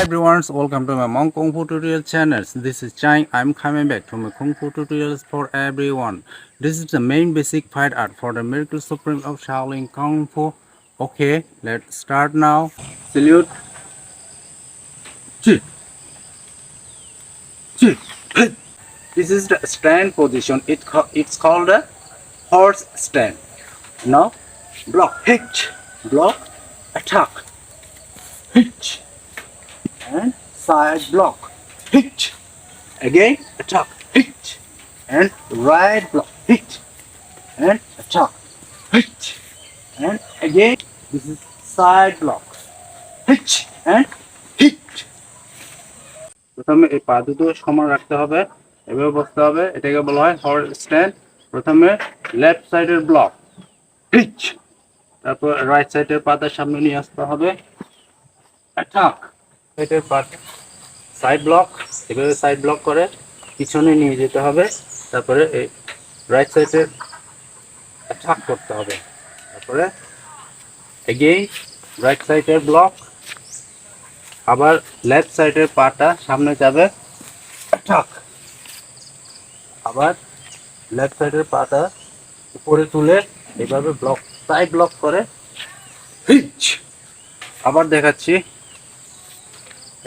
everyone, welcome to my Mong Kung Fu tutorial channels. This is Chang. I'm coming back to my Kung Fu tutorials for everyone. This is the main basic fight art for the merical supreme of shaoling Kung Fu. Okay, let's start now. Salute. Chi. Chi. This is the stand position. It's called a horse stand. Now, block, hitch, block, attack, hitch, and side block, hitch, again attack, hitch, and right block, hitch, and attack, hitch, and again this is side block, hitch, and hitch. প্রথমে এই পা দুটো সমান রাখতে হবে, এভাবে বসতে হবে। এটাকে বলা হয় হর্স স্ট্যান্ড। প্রথমে লেফট সাইডের ব্লক, হিচ, তারপর রাইট সাইডের পাতার সামনে নিয়ে আসতে হবে, অ্যাটাক, সাইডের পাতা সাইড ব্লক, এভাবে সাইড ব্লক করে পিছনে নিয়ে যেতে হবে। তারপরে এই রাইট সাইডের অ্যাটাক করতে হবে। তারপরে এগেইন রাইট সাইডের ব্লক, আবার লেফট সাইডের পাটা সামনে যাবে, অ্যাটাক, আবার লেফট সাইডের পাটা উপরে তুলে এইভাবে ব্লক সাইড ব্লক করে হিচ। আবার দেখাচ্ছি,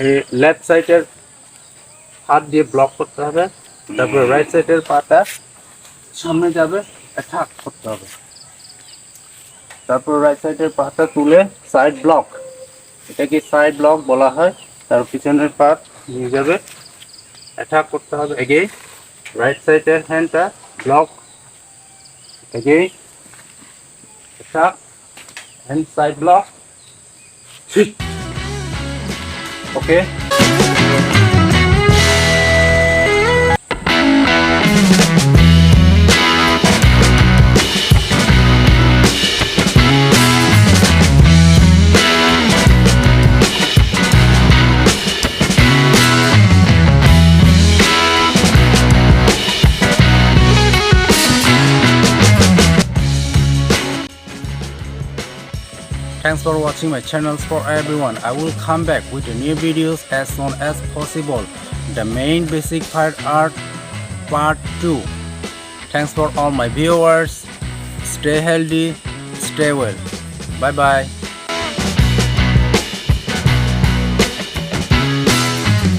এই লেফট সাইডের হাত দিয়ে ব্লক করতে হবে, তারপরে রাইট সাইডের পাটা সামনে যাবে, অ্যাটাক করতে হবে। তারপর রাইট সাইডের পাটা তুলে সাইড ব্লক, এটাকে সাইড ব্লক বলা হয়। তার পিছনের পাট নিয়ে যাবে, অ্যাটাক করতে হবে। এগেইন রাইট সাইডের হ্যান্ডটা block, again attack and side block. Okay. Thanks for watching my channels for everyone. I will come back with the new videos as soon as possible. The main basic fight art part 2. Thanks for all my viewers. Stay healthy, stay well. Bye bye.